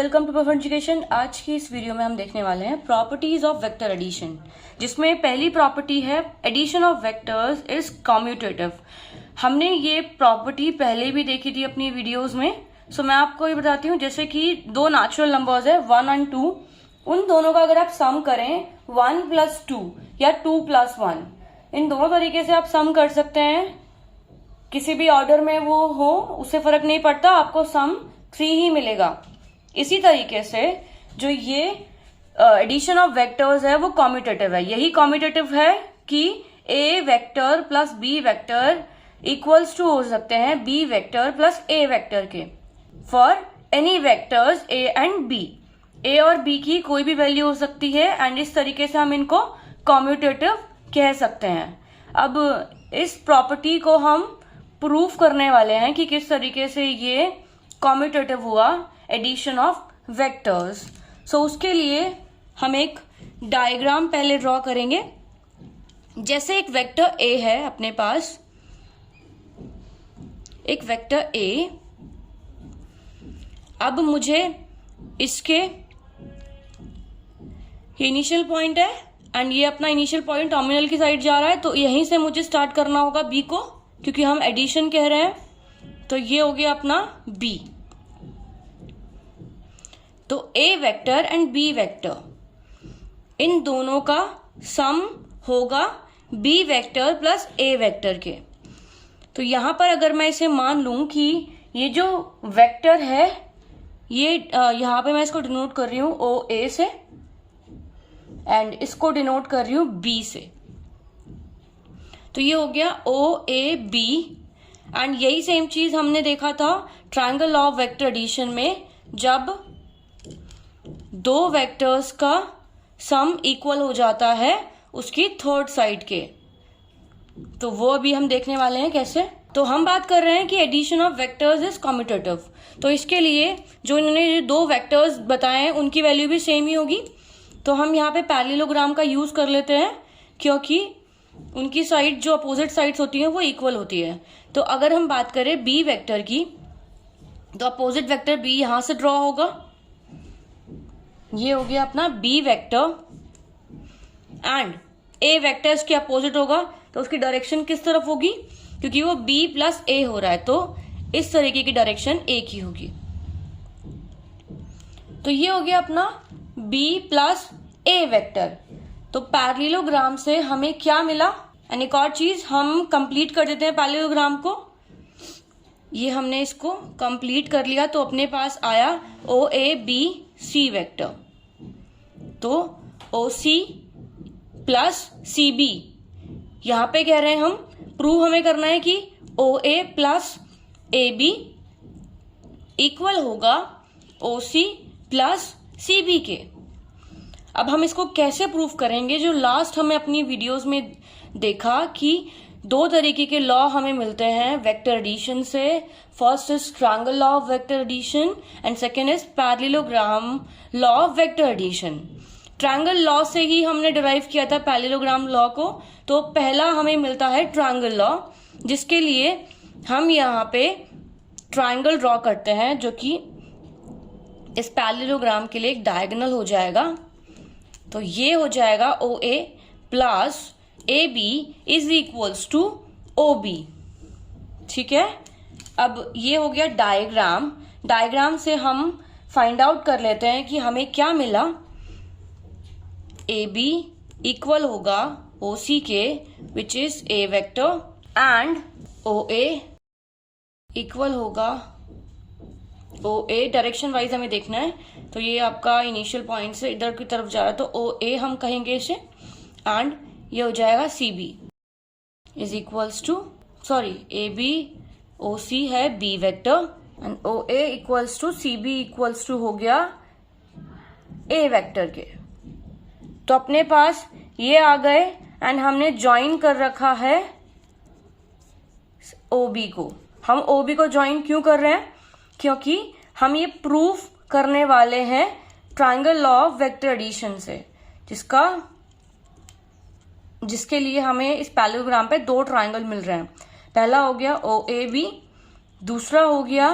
Welcome to perfect education. आज की इस वीडियो में हम देखने वाले हैं प्रॉपर्टीज ऑफ वेक्टर एडिशन, जिसमें पहली प्रॉपर्टी है addition of vectors is commutative. हमने ये प्रॉपर्टी पहले भी देखी थी अपनी वीडियोस में। सो मैं आपको ये बताती हूँ, जैसे कि दो नेचुरल नंबर्स है 1 और 2, उन दोनों का अगर आप सम करें 1 + 2 या 2 + 1, इन दोनों तरीके से आप सम कर सकते हैं। किसी भी ऑर्डर में वो हो उससे फर्क नहीं पड़ता, आपको सम 3 ही मिलेगा। इसी तरीके से जो ये एडिशन ऑफ वेक्टर्स है वो कम्यूटेटिव है। यही कम्यूटेटिव है कि A vector plus B vector equals to हो सकते हैं B vector plus A vector के for any vectors A and B. A और बी की कोई भी वैल्यू हो सकती है एंड इस तरीके से हम इनको कम्यूटेटिव कह सकते हैं। अब इस प्रॉपर्टी को हम प्रूफ करने वाले हैं कि किस तरीके से ये कम्यूटेटिव हुआ एडिशन ऑफ वेक्टर्स। सो उसके लिए हम एक डायग्राम पहले ड्रॉ करेंगे। जैसे एक वेक्टर ए है अपने पास, एक वेक्टर ए। अब मुझे इसके इनिशियल पॉइंट है एंड ये अपना इनिशियल पॉइंट टर्मिनल की साइड जा रहा है, तो यहीं से मुझे स्टार्ट करना होगा बी को, क्योंकि हम एडिशन कह रहे हैं। तो ये हो गया अपना बी। तो ए वेक्टर एंड बी वेक्टर, इन दोनों का सम होगा B vector plus A vector के। तो यहां पर अगर मैं इसे मान लूं कि ये जो वेक्टर है ये यहां पे मैं इसको डिनोट कर रही हूं ओ ए से एंड इसको डिनोट कर रही हूं बी से। तो ये हो गया ओ ए बी। एंड यही सेम चीज हमने देखा था triangle law of vector addition में, जब दो वेक्टर्स का सम इक्वल हो जाता है उसकी थर्ड साइड के। तो वो अभी हम देखने वाले हैं कैसे। तो हम बात कर रहे हैं कि addition of vectors is commutative. तो इसके लिए जो इन्होंने दो वेक्टर्स बताए हैं उनकी वैल्यू भी सेम ही होगी। तो हम यहाँ पे पैरेललोग्राम का यूज कर लेते हैं, क्योंकि उनकी साइड जो अपोजिट साइड्स होती हैं वो इक्वल होती है। तो अगर हम बात करें बी वेक्टर की, तो अपोजिट वेक्टर बी यहां से ड्रॉ होगा। ये हो गया अपना B vector and A vector इसके अपोजिट होगा। तो उसकी डायरेक्शन किस तरफ होगी, क्योंकि वो बी प्लस ए हो रहा है तो इस तरीके की डायरेक्शन ए की होगी। तो ये हो गया अपना बी प्लस ए वेक्टर। तो पैरेललोग्राम से हमें क्या मिला, एंड एक और चीज हम कंप्लीट कर देते हैं पैरेललोग्राम को। ये हमने इसको कंप्लीट कर लिया तो अपने पास आया ओ ए बी सी वेक्टर। तो ओ सी प्लस सी बी, यहां पे कह रहे हैं हम प्रूव हमें करना है कि ओ A plus A B equal होगा O C plus C B के। अब हम इसको कैसे प्रूव करेंगे, जो लास्ट हमें अपनी वीडियोस में देखा कि दो तरीके के लॉ हमें मिलते हैं वेक्टर एडिशन से। First is triangle law of vector addition and second is parallelogram law of vector addition. Triangle law से ही हमने डिराइव किया था पैरेललोग्राम लॉ को। तो पहला हमें मिलता है ट्रायंगल लॉ, जिसके लिए हम यहाँ पे ट्रायंगल ड्रॉ करते हैं, जो कि इस पैरेललोग्राम के लिए एक डायगोनल हो जाएगा। तो ये हो जाएगा O A plus A B is equals to O B. ठीक है, अब ये हो गया डायग्राम। डायग्राम से हम फाइंड आउट कर लेते हैं कि हमें क्या मिला। ए बी इक्वल होगा ओ सी के which is A vector and O A equal होगा ओ ए। डायरेक्शन वाइज हमें देखना है, तो ये आपका इनिशियल पॉइंट से इधर की तरफ जा रहा है तो ओ ए हम कहेंगे इसे, एंड ये हो जाएगा C B is equals to, sorry A B O C है B vector and O A equals to C B equals to हो गया ए वेक्टर के। तो अपने पास ये आ गए एंड हमने ज्वाइन कर रखा है ओ बी को। हम ओ बी को ज्वाइन क्यों कर रहे हैं, क्योंकि हम ये प्रूफ करने वाले हैं triangle law of vector addition से, जिसके लिए हमें इस पैरेललोग्राम पे दो ट्रायंगल मिल रहे हैं। पहला हो गया ओ ए बी, दूसरा हो गया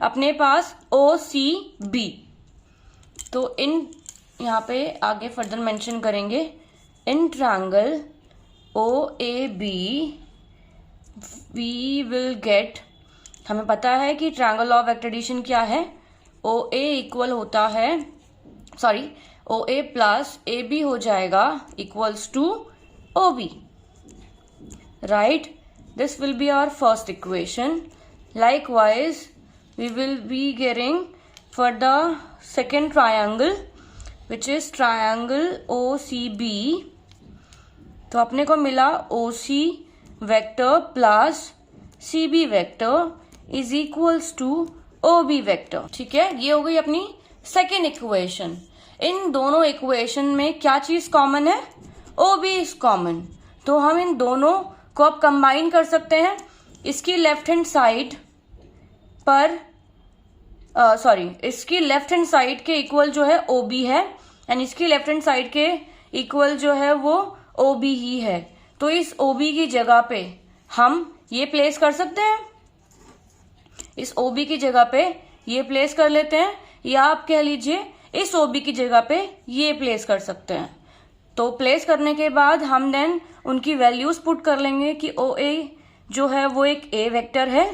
अपने पास ओ सी बी। तो इन यहाँ पे आगे फर्दर मेंशन करेंगे, in triangle OAB we will get, हमें पता है कि ट्रायंगल ऑफ वेक्टर एडिशन क्या है, OA इक्वल होता है, सॉरी OA प्लस AB हो जाएगा equals to OB, right. This will be our first equation. Likewise, we will be getting for the second triangle, which is triangle OCB. तो अपने को मिला OC vector plus CB vector is equals to OB vector. ठीक है, ये हो गई अपनी सेकेंड इक्वेशन. इन दोनों इक्वेशन में क्या चीज कॉमन है? OB is common. तो हम इन दोनों को अब कंबाइन कर सकते हैं. इसकी लेफ्ट हैंड साइड पर इसकी लेफ्ट हैंड साइड के इक्वल जो है OB है एंड इसकी लेफ्ट हैंड साइड के इक्वल जो है वो OB ही है. तो इस OB की जगह पे हम ये प्लेस कर सकते हैं, इस OB की जगह पे ये प्लेस कर लेते हैं, या आप कह लीजिए इस OB की जगह पे ये प्लेस कर सकते हैं. तो प्लेस करने के बाद हम देन उनकी वैल्यूज पुट कर लेंगे कि OA जो है वो एक A वेक्टर है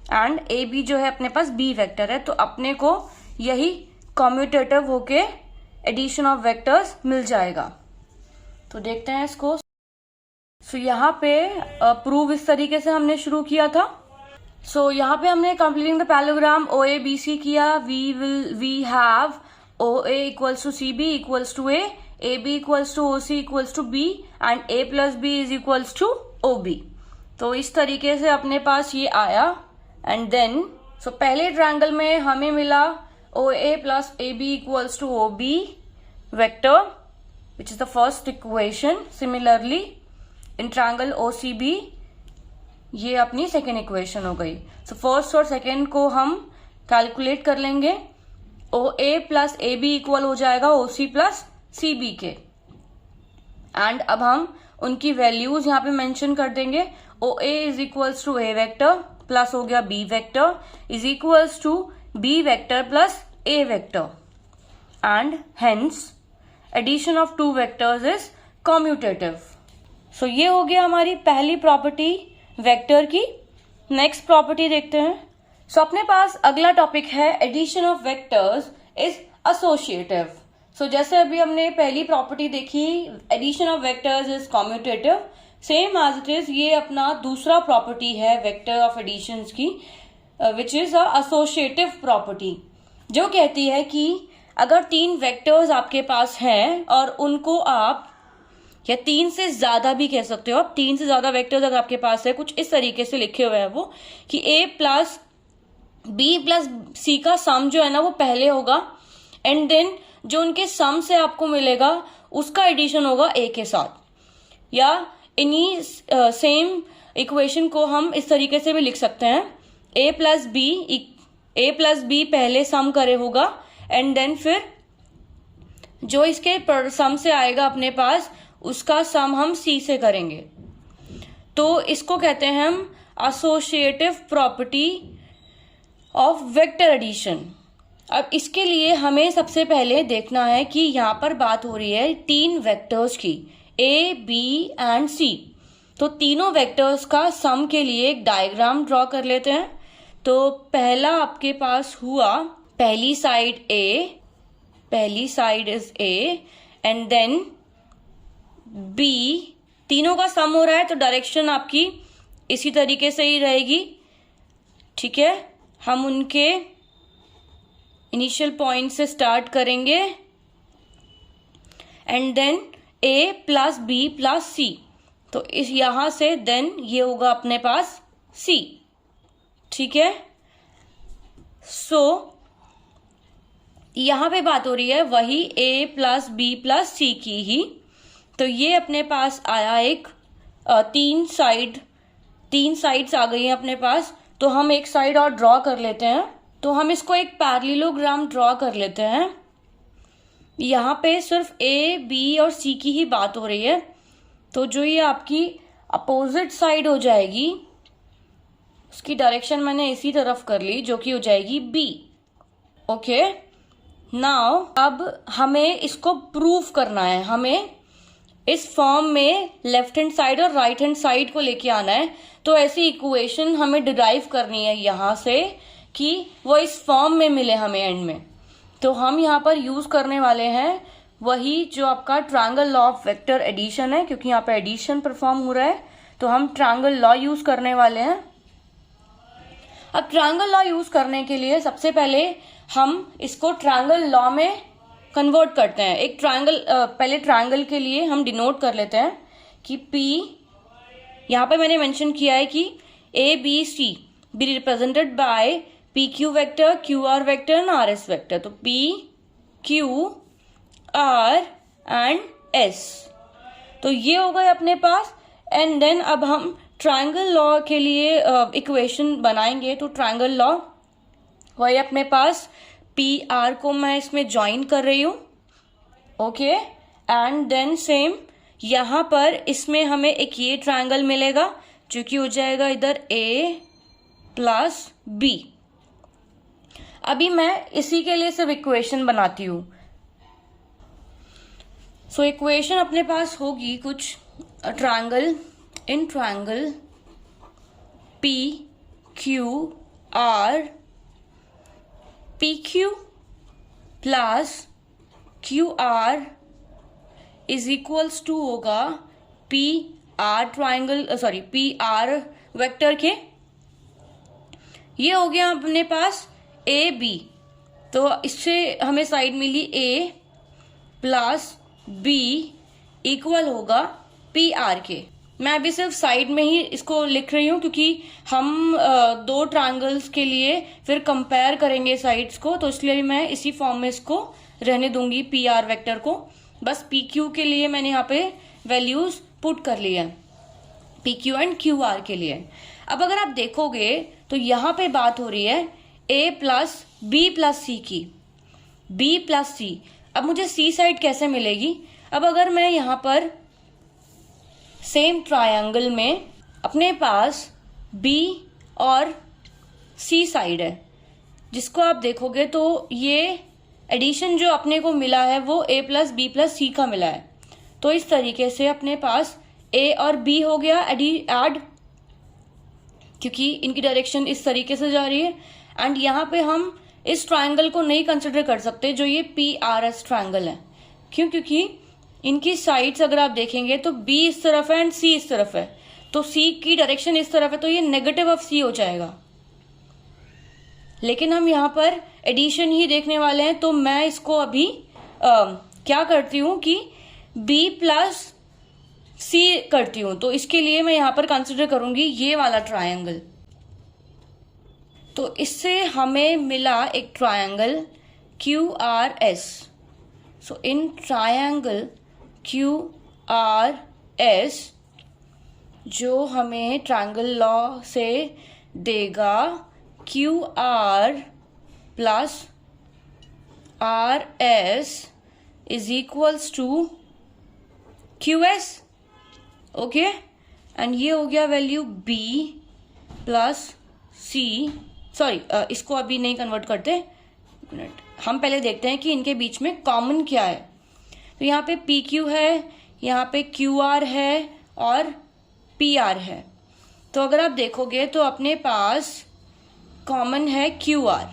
एंड AB जो है अपने पास B वेक्टर है. तो अपने को यही कम्यूटेटिव होके एडिशन ऑफ वेक्टर्स मिल जाएगा. तो देखते हैं इसको. सो यहाँ पे प्रूव इस तरीके से हमने शुरू किया था. सो यहाँ पे हमने कंप्लीटिंग द पैरेललोग्राम OABC किया. We have OA equals to CB equals to A, AB equals to OC equals to B and A plus B is equals to OB. तो इस तरीके से अपने पास ये आया. एंड देन पहले ट्रायंगल में हमें मिला OA plus AB equals to OB vector which is the first equation. Similarly in triangle OCB ये अपनी सेकेंड इक्वेशन हो गई. सो फर्स्ट और सेकेंड को हम कैलकुलेट कर लेंगे. OA प्लस AB इक्वल हो जाएगा OC प्लस CB के. एंड अब हम उनकी वैल्यूज यहाँ पे मेंशन कर देंगे. OA is equals to A vector plus हो गया B vector is equals to B vector plus A vector and hence addition of two vectors is commutative. So ये हो गया हमारी पहली प्रॉपर्टी वेक्टर की. नेक्स्ट प्रॉपर्टी देखते हैं. सो अपने पास अगला टॉपिक है addition of vectors is associative. So जैसे अभी हमने पहली प्रॉपर्टी देखी addition of vectors is commutative, same as it is ये अपना दूसरा प्रॉपर्टी है वेक्टर ऑफ एडिशंस की which is a associative property, जो कहती है कि अगर तीन वेक्टर्स आपके पास हैं और उनको आप, या तीन से ज्यादा भी कह सकते हो आप, तीन से ज्यादा वेक्टर्स अगर आपके पास है, कुछ इस तरीके से लिखे हुए हैं वो कि A plus B plus C का सम जो है ना वो पहले होगा एंड देन जो उनके सम से आपको मिलेगा उसका एडिशन होगा A के साथ. या इन्हीं सेम इक्वेशन को हम इस तरीके से भी लिख सकते हैं A प्लस बी पहले सम करे होगा एंड देन फिर जो इसके सम से आएगा अपने पास उसका सम हम C से करेंगे. तो इसको कहते हैं हम associative property of vector addition. अब इसके लिए हमें सबसे पहले देखना है कि यहाँ पर बात हो रही है तीन वेक्टर्स की A, B एंड C. तो तीनों वेक्टर्स का सम के लिए एक डायग्राम ड्रॉ कर लेते हैं. तो पहला आपके पास हुआ पहली side is A and then B. तीनों का सम हो रहा है तो डायरेक्शन आपकी इसी तरीके से ही रहेगी. ठीक है, हम उनके इनिशियल पॉइंट से स्टार्ट करेंगे and then A plus B plus C. तो इस यहां से देन ये होगा अपने पास C. ठीक है, सो यहां पे बात हो रही है वही A plus B plus C की ही. तो ये अपने पास आया एक तीन साइड्स आ गई हैं अपने पास. तो हम एक साइड और ड्रॉ कर लेते हैं. तो हम इसको एक पैरेललोग्राम ड्रॉ कर लेते हैं. यहाँ पे सिर्फ A, B और C की ही बात हो रही है. तो जो ये आपकी अपोजिट साइड हो जाएगी उसकी डायरेक्शन मैंने इसी तरफ कर ली जो कि हो जाएगी B. ओके, नाउ अब हमें इसको प्रूफ करना है, हमें इस फॉर्म में लेफ्ट हैंड साइड और राइट हैंड साइड को लेके आना है। तो ऐसी इक्वेशन हमें डिराइव करनी है यहाँ से कि वो इस फॉर्म में मिले हमें एंड में। तो हम यहाँ पर यूज करने वाले हैं वही जो आपका triangle law of vector addition है, क्योंकि यहाँ पे एडिशन परफॉर्म हो रहा है तो हम ट्रायंगल लॉ यूज करने वाले हैं। अब ट्रायंगल लॉ यूज करने के लिए सबसे पहले हम इसको ट्रायंगल लॉ में कन्वर्ट करते हैं। एक ट्रायंगल पहले ट्रायंगल के लिए हम डिनोट कर लेते हैं कि P, यहाँ पे मैंने मेंशन किया है कि ABC be represented by PQ vector, QR vector and RS vector. तो P, Q, R and S, तो ये हो गए अपने पास। एंड देन अब हम ट्रायंगल लॉ के लिए इक्वेशन बनाएंगे। तो ट्रायंगल लॉ वही अपने पास PR को मैं इसमें ज्वाइन कर रही हूं, ओके। एंड देन सेम यहां पर इसमें हमें एक ये ट्रायंगल मिलेगा जो कि हो जाएगा इधर A प्लस B। अभी मैं इसी के लिए सिर्फ इक्वेशन बनाती हूं। सो इक्वेशन अपने पास होगी कुछ triangle, in triangle PQR, PQ plus QR is equals to होगा PR triangle, sorry PR vector के। ये हो गया अपने पास AB, तो इससे हमें साइड मिली A प्लस B इक्वल होगा PR के। मैं अभी सिर्फ साइड में ही इसको लिख रही हूँ क्योंकि हम दो ट्रायंगल्स के लिए फिर कंपेयर करेंगे साइड्स को, तो इसलिए मैं इसी फॉर्म में इसको रहने दूंगी PR वेक्टर को। बस PQ के लिए मैंने यहाँ पे वैल्यूज पुट कर लिया है, PQ एंड QR के लिए। अब अगर आप देखोगे तो यहाँ पे बात हो रही है A plus B plus C की, B प्लस C। अब मुझे C साइड कैसे मिलेगी? अब अगर मैं यहाँ पर सेम ट्रायंगल में अपने पास B और C साइड है, जिसको आप देखोगे तो ये एडिशन जो अपने को मिला है वो A plus B plus C का मिला है। तो इस तरीके से अपने पास A और B हो गया ऐड, क्योंकि इनकी डायरेक्शन इस तरीके से जा रही है। एंड यहाँ पे हम इस ट्रायंगल को नहीं कंसिडर कर सकते जो ये PRS ट्रायंगल है। क्यों? क्योंकि इनकी साइड्स अगर आप देखेंगे तो B इस तरफ है एंड C इस तरफ है, तो C की डायरेक्शन इस तरफ है, तो ये नेगेटिव ऑफ C हो जाएगा। लेकिन हम यहाँ पर एडिशन ही देखने वाले हैं, तो मैं इसको अभी क्या करती हूँ कि B प्लस C करती हूँ। तो इसके लिए मैं यहाँ पर कंसिडर करूंगी ये वाला ट्रायंगल। तो इससे हमें मिला एक triangle QRS। So in triangle QRS जो हमें ट्रायंगल लॉ से देगा QR plus RS is equals to QS, okay. And ये हो गया value B plus C, sorry इसको अभी नहीं कन्वर्ट करते, मिनट, हम पहले देखते हैं कि इनके बीच में कॉमन क्या है। तो यहाँ पे PQ है, यहाँ पे QR है और PR है। तो अगर आप देखोगे तो अपने पास कॉमन है QR,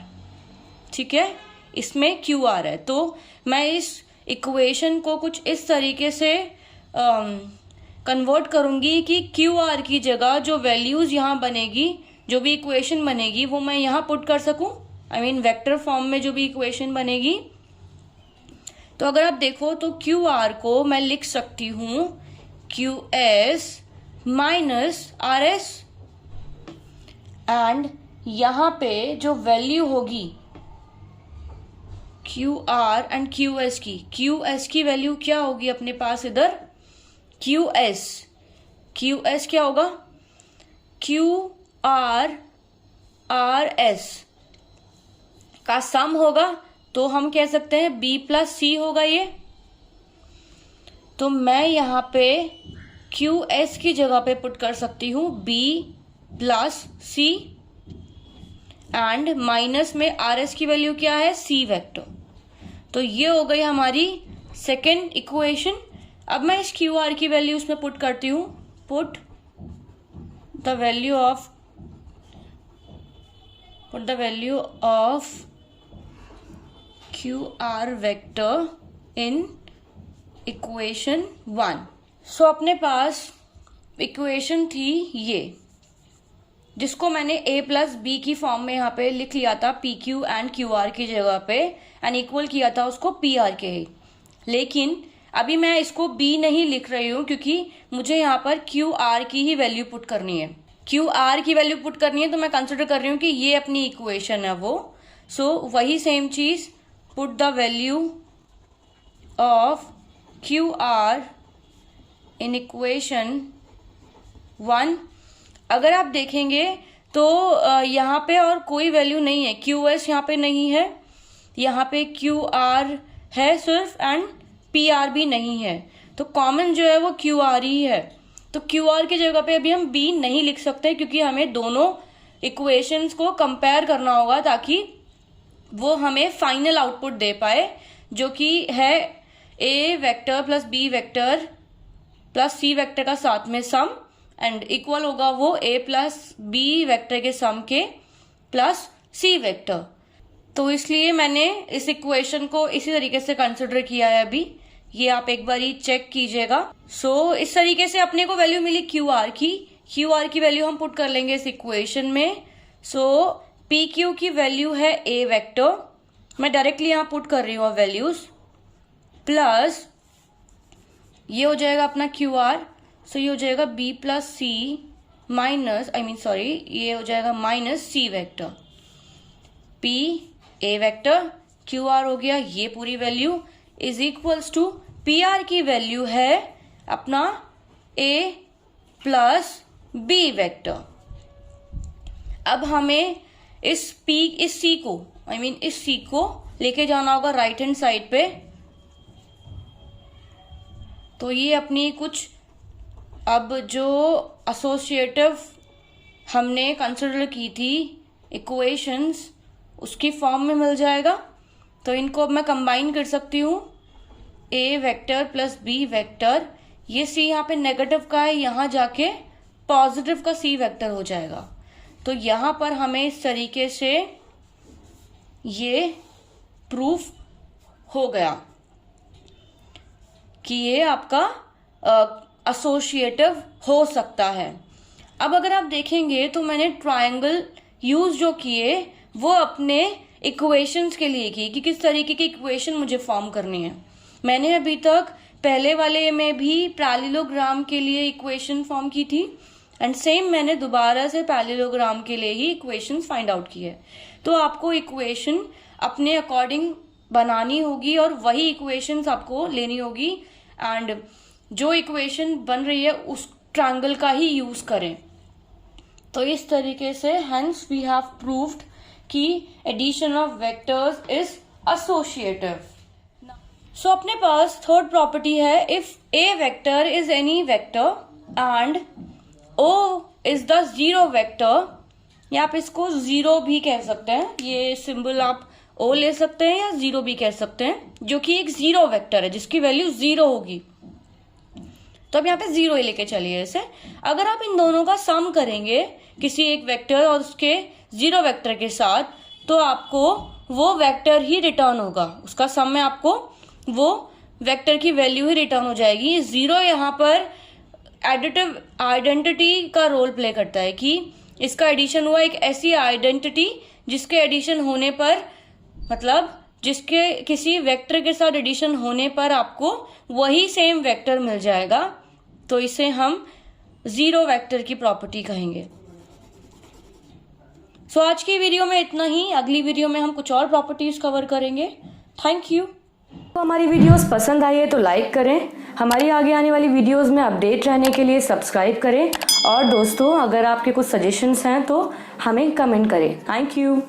ठीक है, इसमें QR है। तो मैं इस इक्वेशन को कुछ इस तरीके से कन्वर्ट करूंगी कि QR की जगह जो वैल्यूज यहाँ बनेगी, जो भी इक्वेशन बनेगी वो मैं यहाँ पुट कर सकूं, आई मीन वेक्टर फॉर्म में जो भी इक्वेशन बनेगी। तो अगर आप देखो तो QR को मैं लिख सकती हूं QS माइनस RS, एंड यहां पे जो वैल्यू होगी QR एंड QS की वैल्यू क्या होगी अपने पास इधर? QS क्या होगा? QR RS का सम होगा, तो हम कह सकते हैं B प्लस C होगा ये। तो मैं यहाँ पे QS की जगह पे पुट कर सकती हूँ B plus C, and minus में RS की वैल्यू क्या है? C vector. तो ये हो गई हमारी सेकेंड इक्वेशन। अब मैं इस क्यू आर की वैल्यू उसमें पुट करती हूँ। Put the value of Q are vector in equation 1। सो अपने पास इक्वेशन थी ये, जिसको मैंने a प्लस बी की फॉर्म में यहाँ पे लिख लिया था, P Q and Q R की जगह पे, एंड इक्वल किया था उसको पी आर के ही। लेकिन अभी मैं इसको b नहीं लिख रही हूँ, क्योंकि मुझे यहाँ पर क्यू आर की ही वैल्यू पुट करनी है। क्यू आर की वैल्यू पुट करनी है तो मैं कंसिडर कर रही हूँ कि ये अपनी इक्वेशन है वो। सो वही सेम चीज, put the value of Q R in equation 1। अगर आप देखेंगे तो यहाँ पे और कोई वैल्यू नहीं है, क्यू एस यहाँ पे नहीं है, यहाँ पे क्यू आर है सिर्फ, एंड पी आर भी नहीं है। तो कॉमन जो है वो क्यू आर ही है। तो क्यू आर की जगह पे अभी हम बी नहीं लिख सकते, क्योंकि हमें दोनों इक्वेशंस को कंपेयर करना होगा ताकि वो हमें फाइनल आउटपुट दे पाए, जो कि है A vector plus B vector plus C vector का साथ में सम, एंड इक्वल होगा वो a प्लस बी वेक्टर के सम के प्लस सी वेक्टर। तो इसलिए मैंने इस इक्वेशन को इसी तरीके से कंसिडर किया है अभी। ये आप एक बार ही चेक कीजिएगा। सो इस तरीके से अपने को वैल्यू मिली क्यू आर की वैल्यू हम पुट कर लेंगे इस इक्वेशन में। सो पी क्यू की वैल्यू है a वेक्टर, मैं डायरेक्टली यहाँ पुट कर रही हूँ वैल्यूज, प्लस ये हो जाएगा अपना क्यू आर। सो ये हो जाएगा b प्लस सी माइनस ये हो जाएगा minus C vector, p a vector, Q R हो गया ये पूरी value, is equals to P R की वैल्यू है अपना a प्लस b वेक्टर। अब हमें इस c को लेके जाना होगा राइट हैंड साइड पे। तो ये अपनी कुछ अब जो एसोसिएटिव हमने कंसिडर की थी इक्वेशंस, उसकी फॉर्म में मिल जाएगा। तो इनको अब मैं कंबाइन कर सकती हूँ, a vector plus b vector, ये c यहाँ पे नेगेटिव का है, यहाँ जाके पॉजिटिव का c वेक्टर हो जाएगा। तो यहाँ पर हमें इस तरीके से ये प्रूफ हो गया कि ये आपका एसोसिएटिव हो सकता है। अब अगर आप देखेंगे तो मैंने ट्रायंगल यूज जो किए वो अपने इक्वेशंस के लिए की, कि किस तरीके की इक्वेशन मुझे फॉर्म करनी है। मैंने अभी तक पहले वाले में भी पैरेललोग्राम के लिए इक्वेशन फॉर्म की थी, एंड सेम मैंने दोबारा से पैरेललोग्राम के लिए ही इक्वेशंस फाइंड आउट की है। तो आपको इक्वेशन अपने अकॉर्डिंग बनानी होगी और वही इक्वेशंस आपको लेनी होगी, एंड जो इक्वेशन बन रही है उस ट्रायंगल का ही यूज करें। तो इस तरीके से हेंस वी हैव प्रूव्ड कि addition of vectors is associative. So अपने पास थर्ड प्रॉपर्टी है, if A vector is any vector and O is the zero vector, या आप इसको जीरो भी कह सकते हैं, ये सिंबल आप ओ ले सकते हैं या जीरो भी कह सकते हैं, जो कि एक जीरो वेक्टर है जिसकी वैल्यू जीरो होगी। तो अब यहाँ पे जीरो ही लेके चलिए इसे। अगर आप इन दोनों का सम करेंगे किसी एक वेक्टर और उसके जीरो वेक्टर के साथ, तो आपको वो वेक्टर ही रिटर्न होगा, उसका सम में आपको वो वेक्टर की वैल्यू ही रिटर्न हो जाएगी। जीरो यहाँ पर एडिटिव आइडेंटिटी का रोल प्ले करता है कि इसका एडिशन हुआ एक ऐसी आइडेंटिटी जिसके एडिशन होने पर, मतलब जिसके किसी वेक्टर के साथ एडिशन होने पर आपको वही सेम वेक्टर मिल जाएगा। तो इसे हम जीरो वेक्टर की प्रॉपर्टी कहेंगे। सो आज की वीडियो में इतना ही, अगली वीडियो में हम कुछ और प्रॉपर्टीज कवर करेंगे। Thank you. तो हमारी वीडियोस पसंद आई है तो लाइक करें, हमारी आगे आने वाली वीडियोस में अपडेट रहने के लिए सब्सक्राइब करें, और दोस्तों अगर आपके कुछ सजेशंस हैं तो हमें कमेंट करें। Thank you.